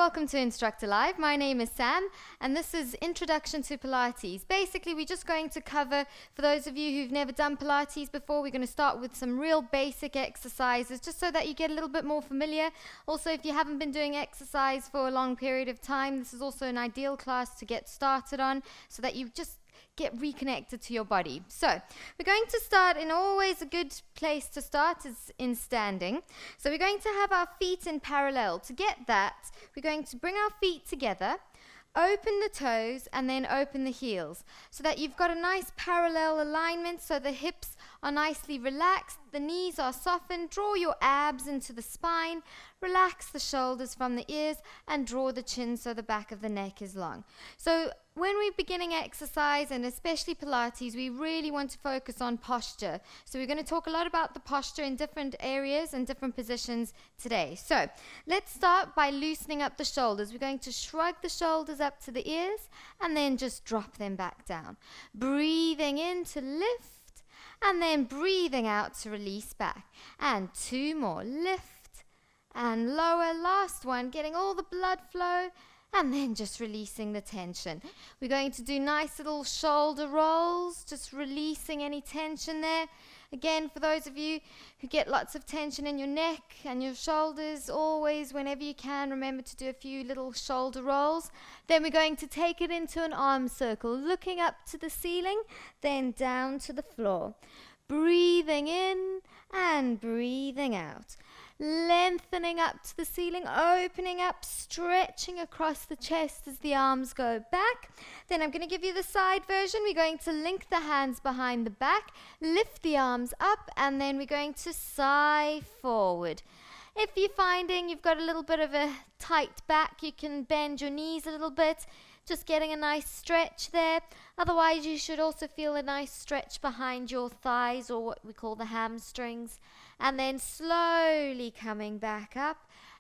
welcome to InstructorLive. My name is Sam, and this is Introduction to Pilates. Basically, we're just going to cover, for those of you who've never done Pilates before, we're going to start with some real basic exercises, just so that you get a little bit more familiar. Also, if you haven't been doing exercise for a long period of time, this is also an ideal class to get started on, so that you just get reconnected to your body. So we're going to start, in always a good place to start is in standing. So we're going to have our feet in parallel. To get that, we're going to bring our feet together, open the toes, and then open the heels, so that you've got a nice parallel alignment, so the hips are nicely relaxed, the knees are softened. Draw your abs into the spine, relax the shoulders from the ears, and draw the chin so the back of the neck is long. So when we're beginning exercise, and especially Pilates, we really want to focus on posture. So we're going to talk a lot about the posture in different areas and different positions today. So let's start by loosening up the shoulders. We're going to shrug the shoulders up to the ears and then just drop them back down. Breathing in to lift, and then breathing out to release back. And two more. Lift and lower. Last one, getting all the blood flow, and then just releasing the tension. We're going to do nice little shoulder rolls, just releasing any tension there. Again, for those of you who get lots of tension in your neck and your shoulders, always, whenever you can, remember to do a few little shoulder rolls. Then we're going to take it into an arm circle, looking up to the ceiling, then down to the floor. Breathing in and breathing out. Lengthening up to the ceiling, opening up, stretching across the chest as the arms go back. Then I'm going to give you the side version. We're going to link the hands behind the back, lift the arms up, and then we're going to sigh forward. If you're finding you've got a little bit of a tight back, you can bend your knees a little bit, just getting a nice stretch there. Otherwise, you should also feel a nice stretch behind your thighs, or what we call the hamstrings. And then slowly coming back up,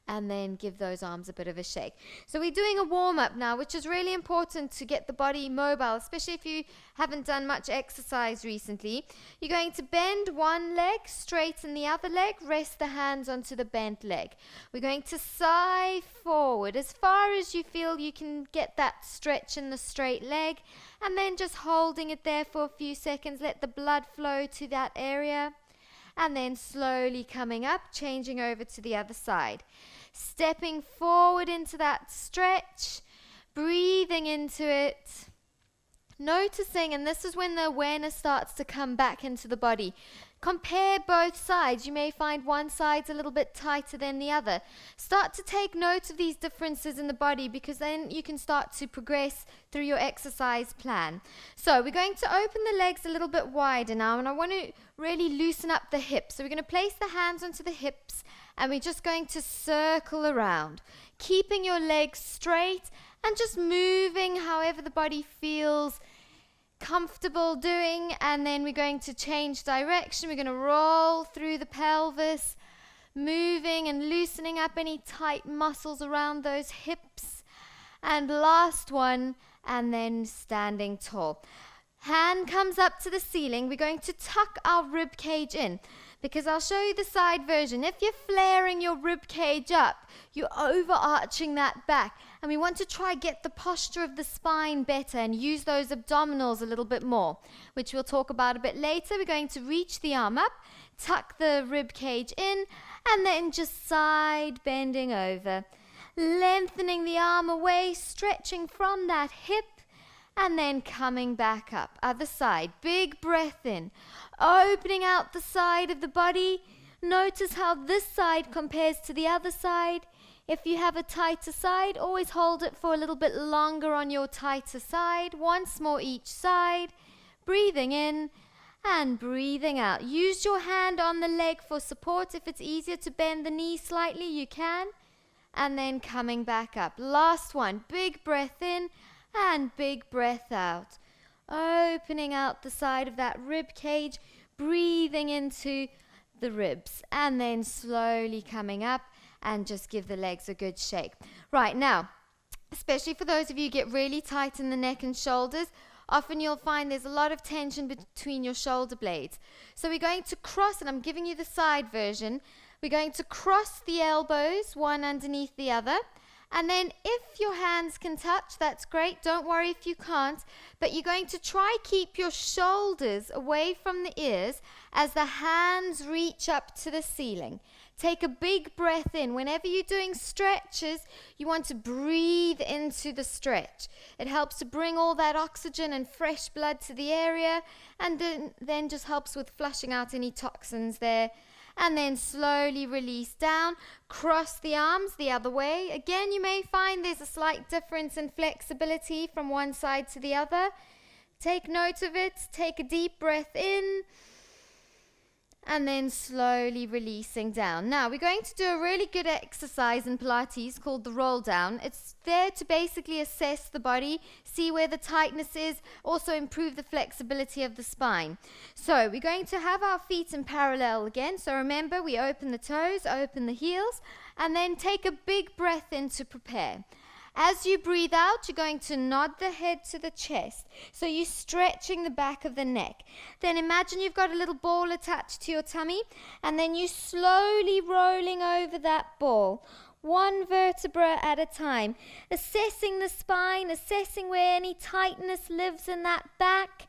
and then give those arms a bit of a shake. So we're doing a warm-up now, which is really important to get the body mobile, especially if you haven't done much exercise recently. You're going to bend one leg, straighten the other leg, rest the hands onto the bent leg. We're going to sigh forward as far as you feel you can get that stretch in the straight leg, and then just holding it there for a few seconds. Let the blood flow to that area. And then slowly coming up, changing over to the other side. Stepping forward into that stretch, breathing into it. Noticing, and this is when the awareness starts to come back into the body. Compare both sides. You may find one side's a little bit tighter than the other. Start to take note of these differences in the body, because then you can start to progress through your exercise plan. So we're going to open the legs a little bit wider now, and I want to really loosen up the hips. So we're going to place the hands onto the hips, and we're just going to circle around, keeping your legs straight and just moving however the body feels comfortable doing. And then we're going to change direction. We're going to roll through the pelvis, moving and loosening up any tight muscles around those hips. And last one, and then standing tall. Hand comes up to the ceiling. We're going to tuck our rib cage in, because I'll show you the side version. If you're flaring your rib cage up, you're overarching that back. And we want to try get the posture of the spine better and use those abdominals a little bit more, which we'll talk about a bit later. We're going to reach the arm up, tuck the rib cage in, and then just side bending over. Lengthening the arm away, stretching from that hip, and then coming back up. Other side. Big breath in. Opening out the side of the body. Notice how this side compares to the other side. If you have a tighter side, always hold it for a little bit longer on your tighter side. Once more each side. Breathing in and breathing out. Use your hand on the leg for support. If it's easier to bend the knee slightly, you can. And then coming back up. Last one. Big breath in and big breath out. Opening out the side of that rib cage, breathing into the ribs, and then slowly coming up, and just give the legs a good shake. Right, now, especially for those of you who get really tight in the neck and shoulders, often you'll find there's a lot of tension between your shoulder blades. So we're going to cross, and I'm giving you the side version. We're going to cross the elbows, one underneath the other, And then if your hands can touch, that's great. Don't worry if you can't. But you're going to try keep your shoulders away from the ears as the hands reach up to the ceiling. Take a big breath in. Whenever you're doing stretches, you want to breathe into the stretch. It helps to bring all that oxygen and fresh blood to the area, and then just helps with flushing out any toxins there. And then slowly release down, cross the arms the other way. Again, you may find there's a slight difference in flexibility from one side to the other. Take note of it, take a deep breath in, and then slowly releasing down. Now, we're going to do a really good exercise in Pilates called the roll down. It's there to basically assess the body, see where the tightness is, also improve the flexibility of the spine. So we're going to have our feet in parallel again. So remember, we open the toes, open the heels, and then take a big breath in to prepare. As you breathe out, you're going to nod the head to the chest. So you're stretching the back of the neck. Then imagine you've got a little ball attached to your tummy, and then you're slowly rolling over that ball, one vertebra at a time, assessing the spine, assessing where any tightness lives in that back.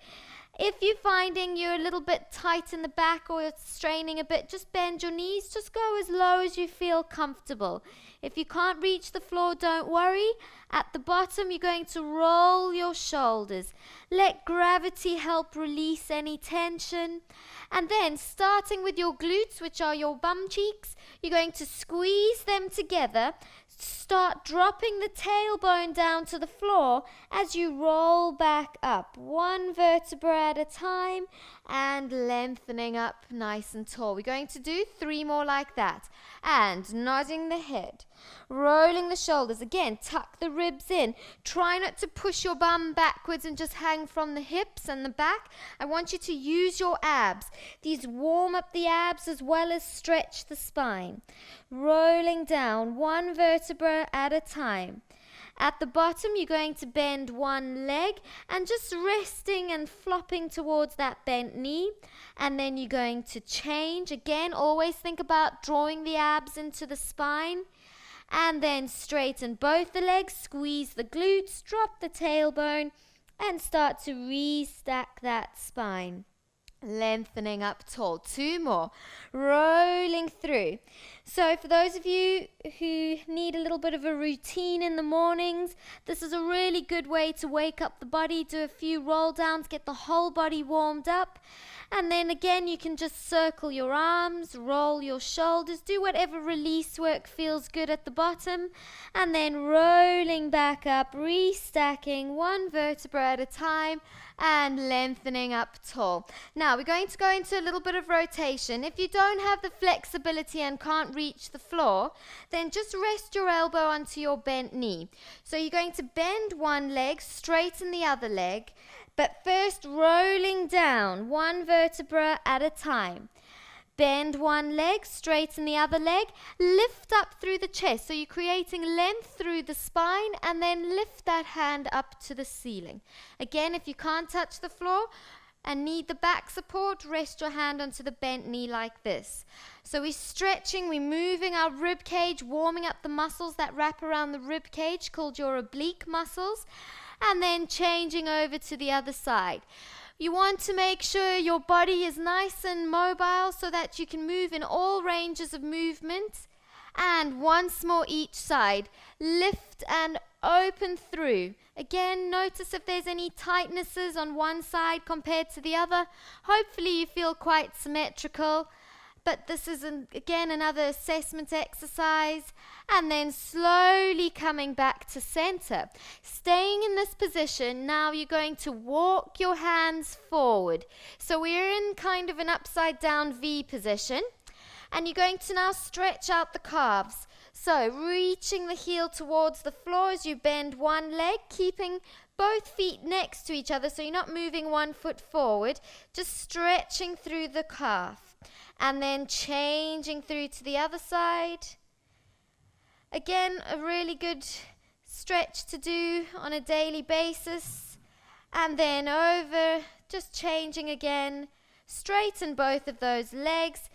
If you're finding you're a little bit tight in the back or it's straining a bit, just bend your knees. Just go as low as you feel comfortable. If you can't reach the floor, don't worry. At the bottom, you're going to roll your shoulders. Let gravity help release any tension. And then, starting with your glutes, which are your bum cheeks, you're going to squeeze them together. Start dropping the tailbone down to the floor as you roll back up, one vertebra at a time, and lengthening up nice and tall. We're going to do 3 more like that. And nodding the head, rolling the shoulders. Again, tuck the ribs in. Try not to push your bum backwards and just hang from the hips and the back. I want you to use your abs. These warm up the abs as well as stretch the spine. Rolling down, one vertebra at a time. At the bottom, you're going to bend one leg and just resting and flopping towards that bent knee. And then you're going to change. Again, always think about drawing the abs into the spine. And then straighten both the legs, squeeze the glutes, drop the tailbone, and start to restack that spine. Lengthening up tall. 2 more. Rolling through. So for those of you who need a little bit of a routine in the mornings, this is a really good way to wake up the body, do a few roll downs, get the whole body warmed up. And then again, you can just circle your arms, roll your shoulders, do whatever release work feels good at the bottom. And then rolling back up, restacking one vertebra at a time and lengthening up tall. Now, we're going to go into a little bit of rotation. If you don't have the flexibility and can't reach the floor, then just rest your elbow onto your bent knee. So you're going to bend one leg, straighten the other leg, but first rolling down one vertebra at a time. Bend one leg, straighten the other leg, lift up through the chest. So you're creating length through the spine and then lift that hand up to the ceiling. Again, if you can't touch the floor and need the back support, rest your hand onto the bent knee like this. So we're stretching, we're moving our rib cage, warming up the muscles that wrap around the rib cage called your oblique muscles, and then changing over to the other side. You want to make sure your body is nice and mobile so that you can move in all ranges of movement. And once more each side. Lift and open through. Again, notice if there's any tightnesses on one side compared to the other. Hopefully you feel quite symmetrical. But this is, again, another assessment exercise. And then slowly coming back to center. Staying in this position, now you're going to walk your hands forward. So we're in kind of an upside down V position. And you're going to now stretch out the calves. So reaching the heel towards the floor as you bend one leg, keeping both feet next to each other so you're not moving one foot forward, just stretching through the calf. And then changing through to the other side. Again, a really good stretch to do on a daily basis. And then over, just changing again. Straighten both of those legs.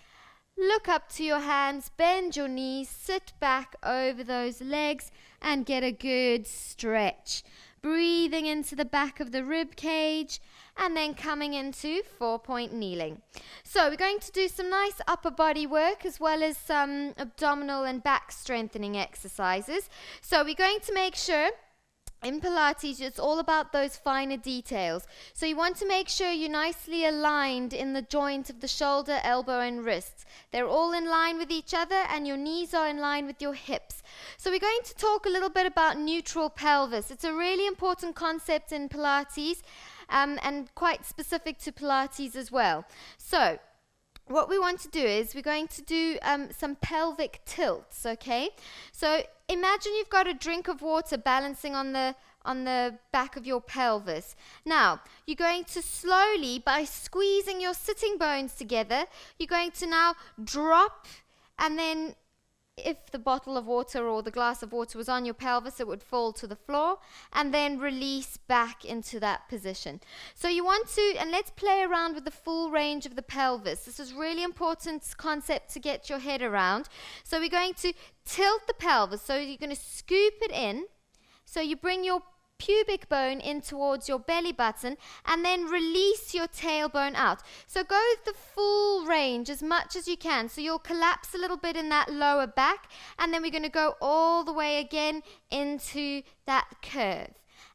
Look up to your hands, bend your knees, sit back over those legs. and get a good stretch. Breathing into the back of the rib cage and then coming into 4-point kneeling. So we're going to do some nice upper body work as well as some abdominal and back strengthening exercises. So we're going to make sure in Pilates, it's all about those finer details. So you want to make sure you're nicely aligned in the joint of the shoulder, elbow, and wrists. They're all in line with each other, and your knees are in line with your hips. So we're going to talk a little bit about neutral pelvis. It's a really important concept in Pilates, and quite specific to Pilates as well. So what we want to do is we're going to do some pelvic tilts, okay? So imagine you've got a drink of water balancing on the back of your pelvis. Now, you're going to slowly, by squeezing your sitting bones together, you're going to now drop, and then if the bottle of water or the glass of water was on your pelvis, it would fall to the floor and then release back into that position. So you want to, and let's play around with the full range of the pelvis. This is really important concept to get your head around. So we're going to tilt the pelvis. So you're going to scoop it in. So you bring your pubic bone in towards your belly button and then release your tailbone out. So go the full range as much as you can. So you'll collapse a little bit in that lower back, and then we're going to go all the way again into that curve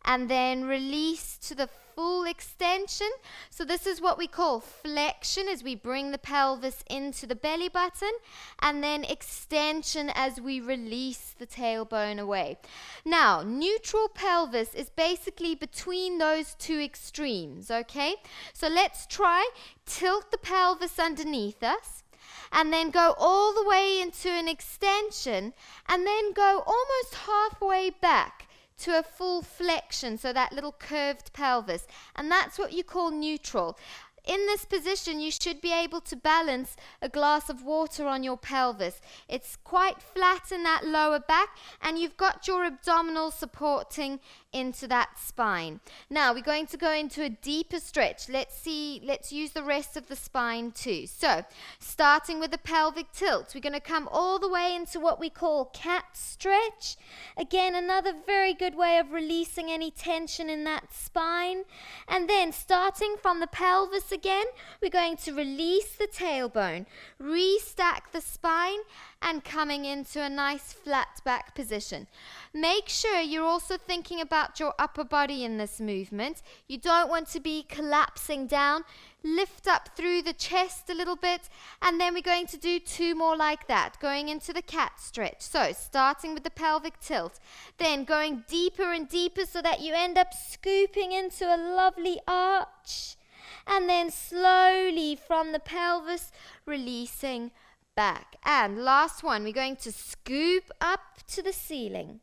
and then release to the full extension. So this is what we call flexion as we bring the pelvis into the belly button, and then extension as we release the tailbone away. Now, neutral pelvis is basically between those two extremes, okay? So let's try tilt the pelvis underneath us, and then go all the way into an extension, and then go almost halfway back to a full flexion, so that little curved pelvis. And that's what you call neutral. In this position, you should be able to balance a glass of water on your pelvis. It's quite flat in that lower back, and you've got your abdominals supporting into that spine. Now, we're going to go into a deeper stretch. Let's use the rest of the spine too. So, starting with the pelvic tilt, we're going to come all the way into what we call cat stretch. Again, another very good way of releasing any tension in that spine. And then, starting from the pelvis again, we're going to release the tailbone, restack the spine, and coming into a nice flat back position. Make sure you're also thinking about your upper body in this movement. You don't want to be collapsing down. Lift up through the chest a little bit, and then we're going to do 2 more like that, going into the cat stretch. So starting with the pelvic tilt, then going deeper and deeper so that you end up scooping into a lovely arch, and then slowly from the pelvis releasing back. And last one, we're going to scoop up to the ceiling.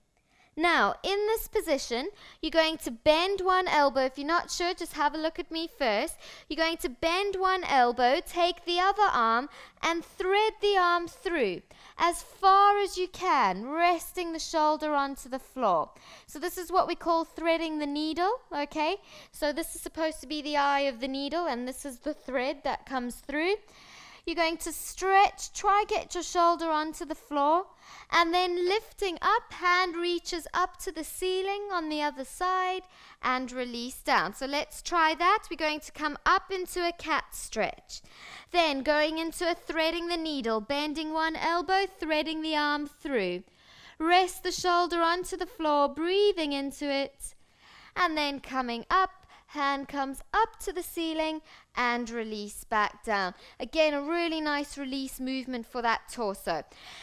Now, in this position, you're going to bend one elbow. If you're not sure, just have a look at me first. You're going to bend one elbow, take the other arm, and thread the arm through as far as you can, resting the shoulder onto the floor. So this is what we call threading the needle, okay? So this is supposed to be the eye of the needle, and this is the thread that comes through. You're going to stretch, try get your shoulder onto the floor, and then lifting up, hand reaches up to the ceiling on the other side and release down. So let's try that. We're going to come up into a cat stretch. Then going into a threading the needle, bending one elbow, threading the arm through. Rest the shoulder onto the floor, breathing into it, and then coming up. Hand comes up to the ceiling and release back down. Again, a really nice release movement for that torso.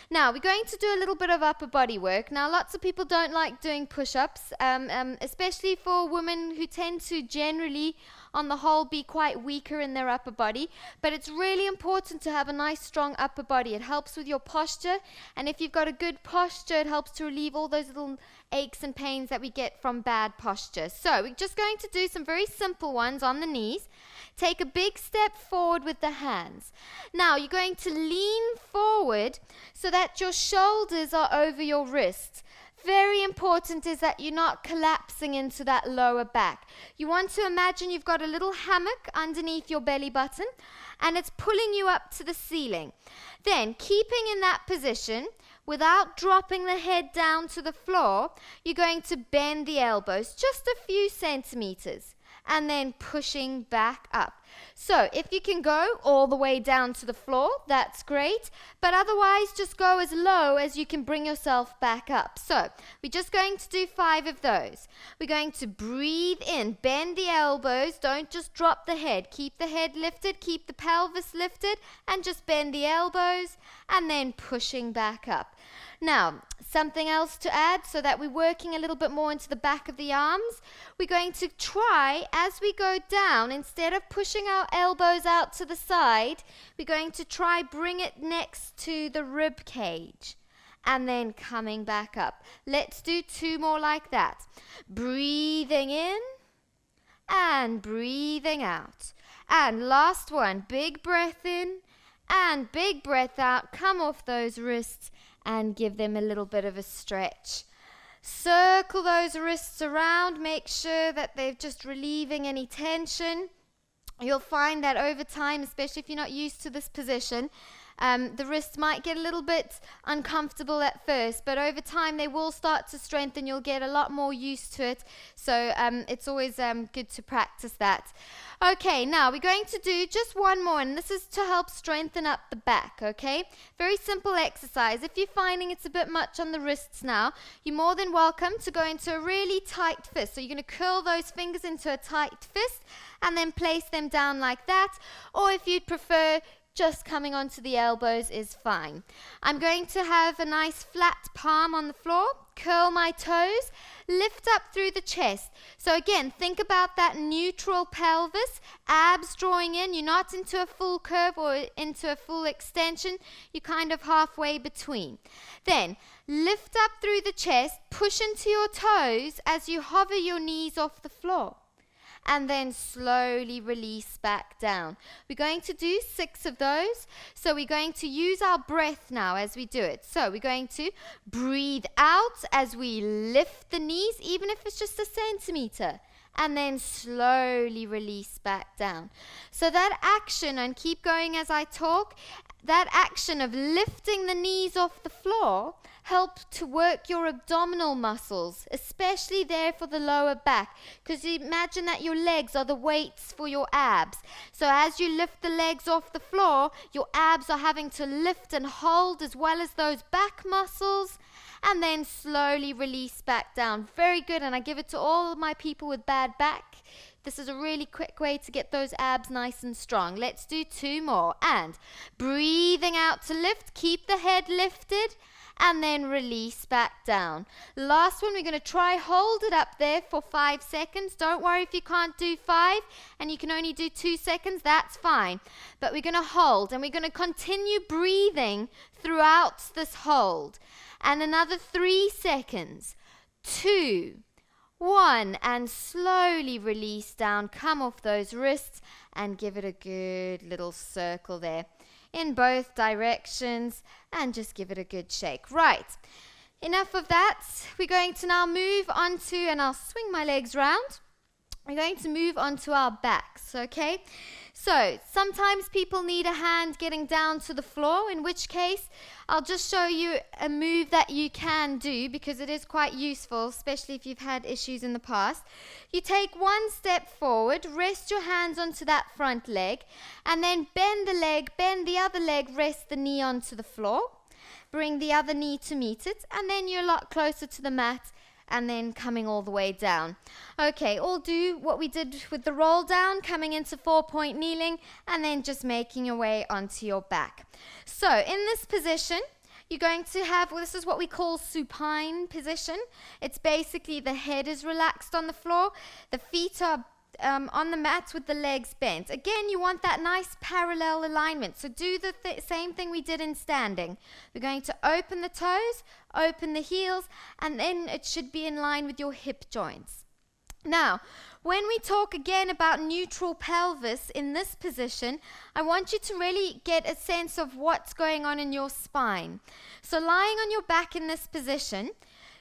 Now, we're going to do a little bit of upper body work. Now, lots of people don't like doing push-ups, especially for women who tend to generally, on the whole, be quite weaker in their upper body. But it's really important to have a nice, strong upper body. It helps with your posture. And if you've got a good posture, it helps to relieve all those little aches and pains that we get from bad posture. So we're just going to do some very simple ones on the knees. Take a big step forward with the hands. Now you're going to lean forward so that your shoulders are over your wrists. Very important is that you're not collapsing into that lower back. You want to imagine you've got a little hammock underneath your belly button, and it's pulling you up to the ceiling. Then, keeping in that position, without dropping the head down to the floor, you're going to bend the elbows just a few centimeters and then pushing back up. So if you can go all the way down to the floor, that's great, but otherwise just go as low as you can bring yourself back up. So we're just going to do 5 of those. We're going to breathe in, bend the elbows, don't just drop the head. Keep the head lifted, keep the pelvis lifted, and just bend the elbows, and then pushing back up. Now, something else to add so that we're working a little bit more into the back of the arms. We're going to try, as we go down, instead of pushing our elbows out to the side, we're going to try bring it next to the rib cage and then coming back up. Let's do 2 more like that. Breathing in and breathing out. And last one, big breath in and big breath out. Come off those wrists and give them a little bit of a stretch. Circle those wrists around. Make sure that they're just relieving any tension. You'll find that over time, especially if you're not used to this position, the wrists might get a little bit uncomfortable at first, but over time they will start to strengthen. You'll get a lot more used to it. So it's always good to practice that. Okay, now we're going to do just one more, and this is to help strengthen up the back, okay? Very simple exercise. If you're finding it's a bit much on the wrists now, you're more than welcome to go into a really tight fist. So you're going to curl those fingers into a tight fist and then place them down like that, or if you'd prefer, just coming onto the elbows is fine. I'm going to have a nice flat palm on the floor, curl my toes, lift up through the chest. So again, think about that neutral pelvis, abs drawing in. You're not into a full curve or into a full extension. You're kind of halfway between. Then lift up through the chest, push into your toes as you hover your knees off the floor. And then slowly release back down. We're going to do 6 of those. So we're going to use our breath now as we do it. So we're going to breathe out as we lift the knees, even if it's just a centimeter. And then slowly release back down. So that action, and keep going as I talk, that action of lifting the knees off the floor help to work your abdominal muscles, especially there for the lower back, because you imagine that your legs are the weights for your abs. So as you lift the legs off the floor, your abs are having to lift and hold as well as those back muscles, and then slowly release back down. Very good, and I give it to all my people with bad back. This is a really quick way to get those abs nice and strong. Let's do 2 more. And breathing out to lift, keep the head lifted, and then release back down. Last one, we're going to try hold it up there for 5 seconds. Don't worry if you can't do 5 and you can only do 2 seconds, that's fine. But we're going to hold, and we're going to continue breathing throughout this hold. And another 3 seconds. 2, 1, and slowly release down. Come off those wrists and give it a good little circle there in both directions, and just give it a good shake. Right, enough of that. We're going to now move on to, and I'll swing my legs round. We're going to move on to our backs, okay? So sometimes people need a hand getting down to the floor, in which case I'll just show you a move that you can do because it is quite useful, especially if you've had issues in the past. You take 1 step forward, rest your hands onto that front leg, and then bend the leg, bend the other leg, rest the knee onto the floor. Bring the other knee to meet it, and then you're a lot closer to the mat, and then coming all the way down. Okay, all do what we did with the roll down, coming into 4-point kneeling, and then just making your way onto your back. So in this position, you're going to have, well, this is what we call supine position. It's basically the head is relaxed on the floor, the feet are on the mat with the legs bent. Again, you want that nice parallel alignment. So do the same thing we did in standing. We're going to open the toes, open the heels, and then it should be in line with your hip joints. Now, when we talk again about neutral pelvis in this position, I want you to really get a sense of what's going on in your spine. So lying on your back in this position,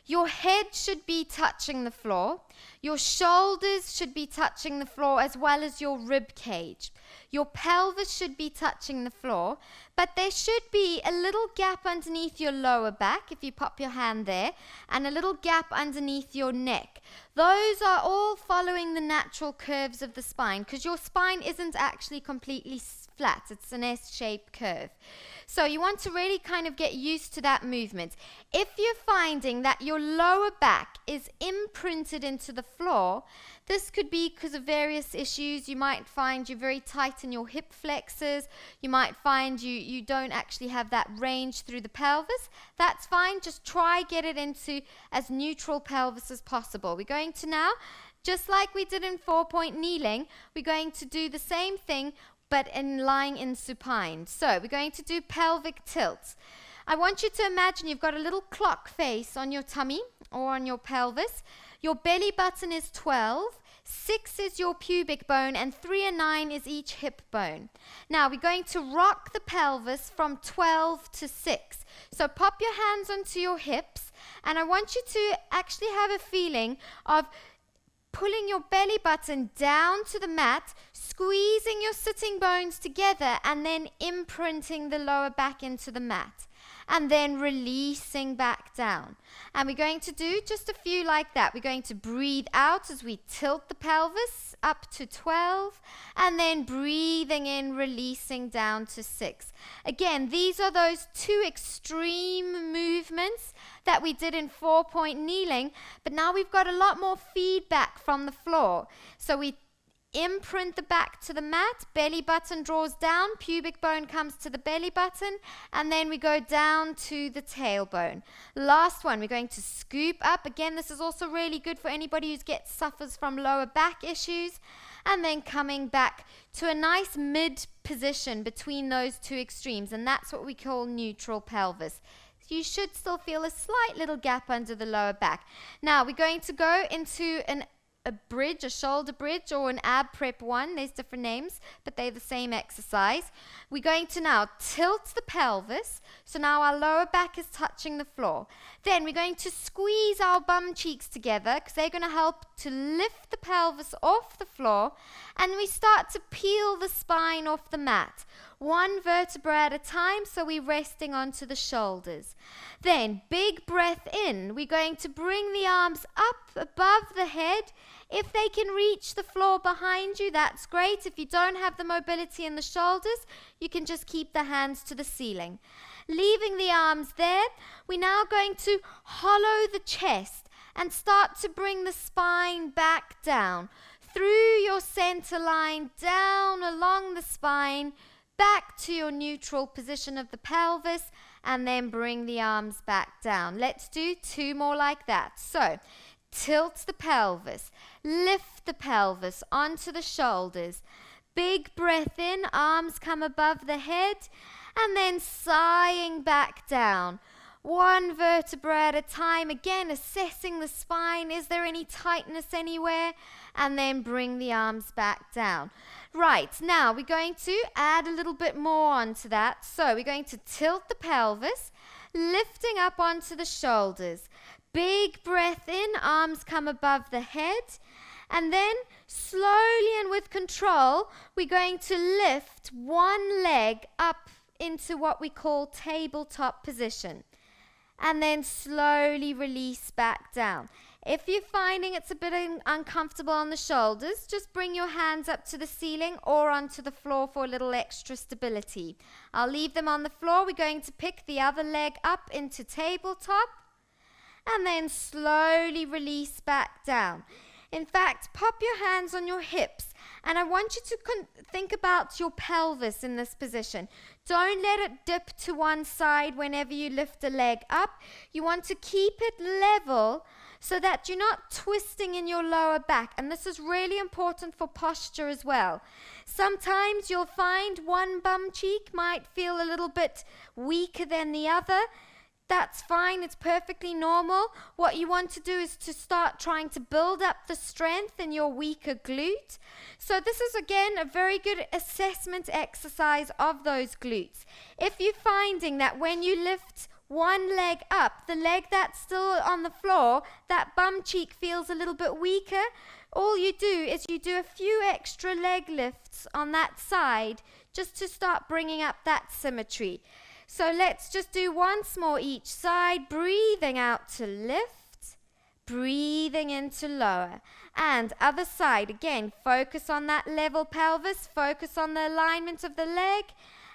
your head should be touching the floor. Your shoulders should be touching the floor as well as your rib cage. Your pelvis should be touching the floor, but there should be a little gap underneath your lower back, if you pop your hand there, and a little gap underneath your neck. Those are all following the natural curves of the spine, because your spine isn't actually completely flat. It's an S-shaped curve. So you want to really kind of get used to that movement. If you're finding that your lower back is imprinted into the floor, this could be because of various issues. You might find you're very tight in your hip flexors. You might find you don't actually have that range through the pelvis. That's fine. Just try get it into as neutral pelvis as possible. We're going to now, just like we did in 4-point kneeling, we're going to do the same thing but in lying in supine. So we're going to do pelvic tilts. I want you to imagine you've got a little clock face on your tummy or on your pelvis. Your belly button is 12, 6 is your pubic bone, and 3 and 9 is each hip bone. Now we're going to rock the pelvis from 12 to 6. So pop your hands onto your hips, and I want you to actually have a feeling of pulling your belly button down to the mat, squeezing your sitting bones together, and then imprinting the lower back into the mat, and then releasing back down. And we're going to do just a few like that. We're going to breathe out as we tilt the pelvis up to 12, and then breathing in, releasing down to 6. Again, these are those two extreme movements that we did in 4-point kneeling, but now we've got a lot more feedback from the floor. So we imprint the back to the mat, belly button draws down, pubic bone comes to the belly button, and then we go down to the tailbone. Last one, we're going to scoop up. Again, this is also really good for anybody who suffers from lower back issues, and then coming back to a nice mid position between those two extremes, and that's what we call neutral pelvis. You should still feel a slight little gap under the lower back. Now we're going to go into a bridge, a shoulder bridge, or an ab prep 1. There's different names, but they're the same exercise. We're going to now tilt the pelvis. So now our lower back is touching the floor. Then we're going to squeeze our bum cheeks together, because they're going to help to lift the pelvis off the floor. And we start to peel the spine off the mat, one vertebra at a time, so we're resting onto the shoulders. Then, big breath in. We're going to bring the arms up above the head. If they can reach the floor behind you, that's great. If you don't have the mobility in the shoulders, you can just keep the hands to the ceiling. Leaving the arms there, we're now going to hollow the chest and start to bring the spine back down through your center line, down along the spine, back to your neutral position of the pelvis, and then bring the arms back down. Let's do 2 more like that. So, tilt the pelvis, lift the pelvis onto the shoulders. Big breath in, arms come above the head, and then sighing back down. One vertebra at a time, again assessing the spine. Is there any tightness anywhere? And then bring the arms back down. Right, now we're going to add a little bit more onto that. So we're going to tilt the pelvis, lifting up onto the shoulders. Big breath in, arms come above the head. And then slowly and with control, we're going to lift one leg up into what we call tabletop position. And then slowly release back down. If you're finding it's a bit uncomfortable on the shoulders, just bring your hands up to the ceiling or onto the floor for a little extra stability. I'll leave them on the floor. We're going to pick the other leg up into tabletop and then slowly release back down. In fact, pop your hands on your hips, and I want you to think about your pelvis in this position. Don't let it dip to one side whenever you lift a leg up. You want to keep it level so that you're not twisting in your lower back, and this is really important for posture as well. Sometimes you'll find one bum cheek might feel a little bit weaker than the other. That's fine, it's perfectly normal. What you want to do is to start trying to build up the strength in your weaker glute. So this is again a very good assessment exercise of those glutes. If you're finding that when you lift one leg up. The leg that's still on the floor, that bum cheek feels a little bit weaker. All you do is you do a few extra leg lifts on that side just to start bringing up that symmetry. So let's just do once more each side, breathing out to lift, breathing in to lower. And other side, again, focus on that level pelvis, focus on the alignment of the leg,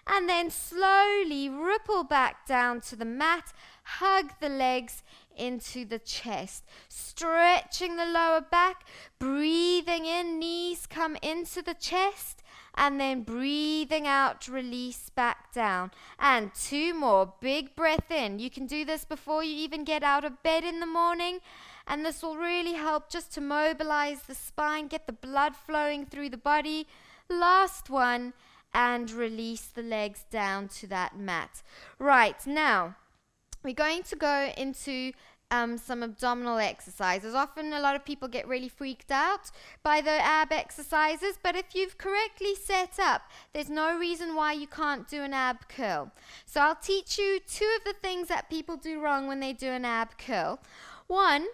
and then slowly ripple back down to the mat, hug the legs into the chest, stretching the lower back, breathing in, knees come into the chest, and then breathing out, release back down. And 2 more, big breath in. You can do this before you even get out of bed in the morning, and this will really help just to mobilize the spine, get the blood flowing through the body. Last one, and release the legs down to that mat. Right, now we're going to go into some abdominal exercises. Often a lot of people get really freaked out by the ab exercises, but if you've correctly set up, there's no reason why you can't do an ab curl. So I'll teach you 2 of the things that people do wrong when they do an ab curl. One,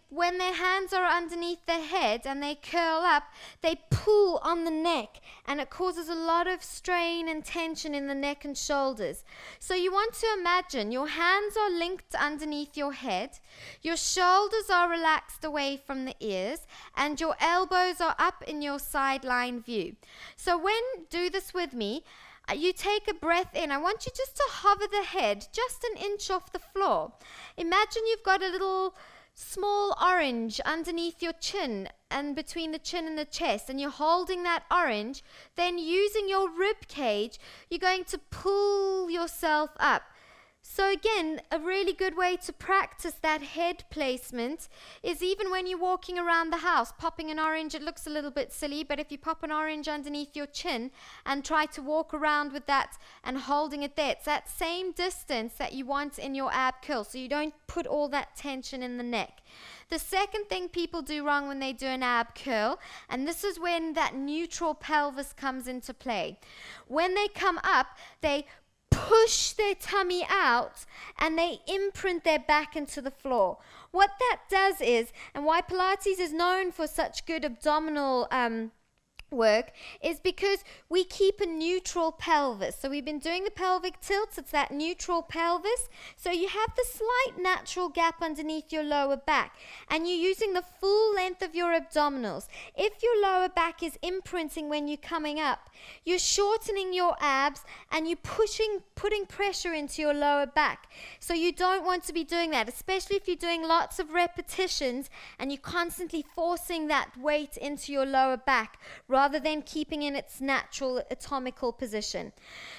when their hands are underneath their head and they curl up, they pull on the neck, and it causes a lot of strain and tension in the neck and shoulders. So you want to imagine your hands are linked underneath your head, your shoulders are relaxed away from the ears, and your elbows are up in your sideline view. So do this with me. You take a breath in. I want you just to hover the head just an inch off the floor. Imagine you've got a little small orange underneath your chin and between the chin and the chest, and you're holding that orange. Then using your rib cage, you're going to pull yourself up. So again, a really good way to practice that head placement is even when you're walking around the house, popping an orange. It looks a little bit silly, but if you pop an orange underneath your chin and try to walk around with that and holding it there, it's that same distance that you want in your ab curl, so you don't put all that tension in the neck. The second thing people do wrong when they do an ab curl, and this is when that neutral pelvis comes into play. When they come up, they push their tummy out and they imprint their back into the floor. What that does is, and why Pilates is known for such good abdominal work, is because we keep a neutral pelvis. So we've been doing the pelvic tilts, it's that neutral pelvis. So you have the slight natural gap underneath your lower back, and you're using the full length of your abdominals. If your lower back is imprinting when you're coming up, you're shortening your abs and you're putting pressure into your lower back. So you don't want to be doing that, especially if you're doing lots of repetitions and you're constantly forcing that weight into your lower back rather than keeping in its natural anatomical position.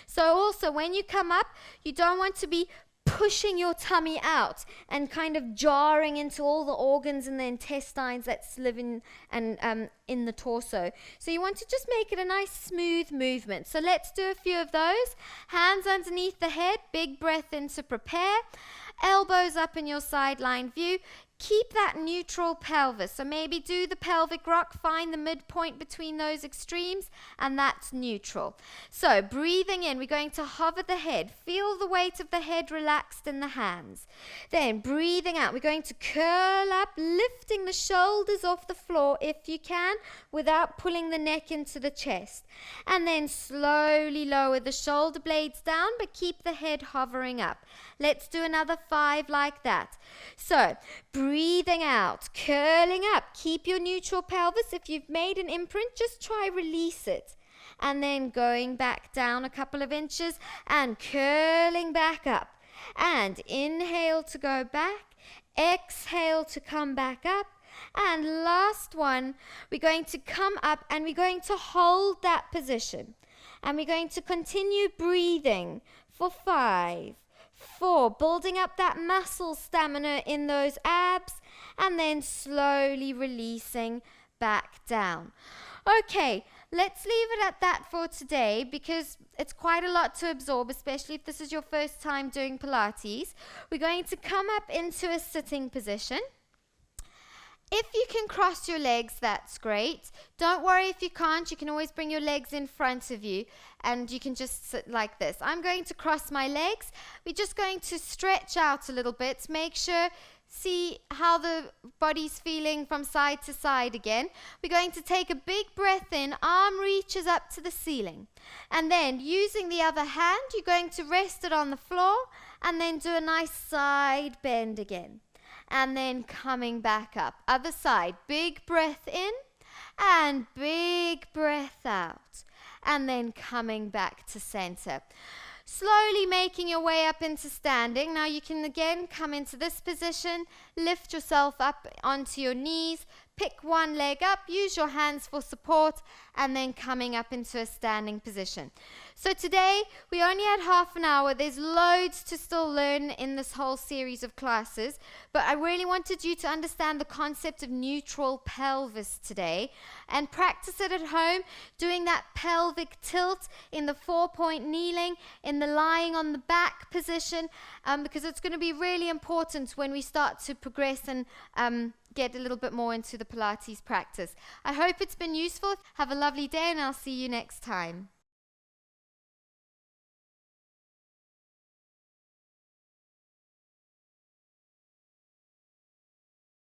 So also when you come up, you don't want to be pushing your tummy out and kind of jarring into all the organs and the intestines that live in the torso. So you want to just make it a nice smooth movement. So let's do a few of those. Hands underneath the head, big breath in to prepare. Elbows up in your sideline view. Keep that neutral pelvis. So maybe do the pelvic rock, find the midpoint between those extremes, and that's neutral. So breathing in, we're going to hover the head. Feel the weight of the head relaxed in the hands. Then breathing out, we're going to curl up, lifting the shoulders off the floor if you can, without pulling the neck into the chest. And then slowly lower the shoulder blades down, but keep the head hovering up. Let's do another 5 like that. So breathing out, curling up. Keep your neutral pelvis. If you've made an imprint, just try release it. And then going back down a couple of inches and curling back up. And inhale to go back. Exhale to come back up. And last one, we're going to come up and we're going to hold that position. And we're going to continue breathing for 5, 4, building up that muscle stamina in those abs, and then slowly releasing back down. Okay, let's leave it at that for today because it's quite a lot to absorb, especially if this is your first time doing Pilates. We're going to come up into a sitting position. If you can cross your legs, that's great. Don't worry if you can't. You can always bring your legs in front of you and you can just sit like this. I'm going to cross my legs. We're just going to stretch out a little bit. Make sure, see how the body's feeling from side to side again. We're going to take a big breath in. Arm reaches up to the ceiling. And then using the other hand, you're going to rest it on the floor and then do a nice side bend again. And then coming back up. Other side, big breath in and big breath out. And then coming back to center. Slowly making your way up into standing. Now you can again come into this position, lift yourself up onto your knees, pick one leg up, use your hands for support, and then coming up into a standing position. So today, we only had half an hour. There's loads to still learn in this whole series of classes, but I really wanted you to understand the concept of neutral pelvis today and practice it at home, doing that pelvic tilt in the 4-point kneeling, in the lying on the back position, because it's going to be really important when we start to progress and get a little bit more into the Pilates practice. I hope it's been useful. Have a lovely day and I'll see you next time.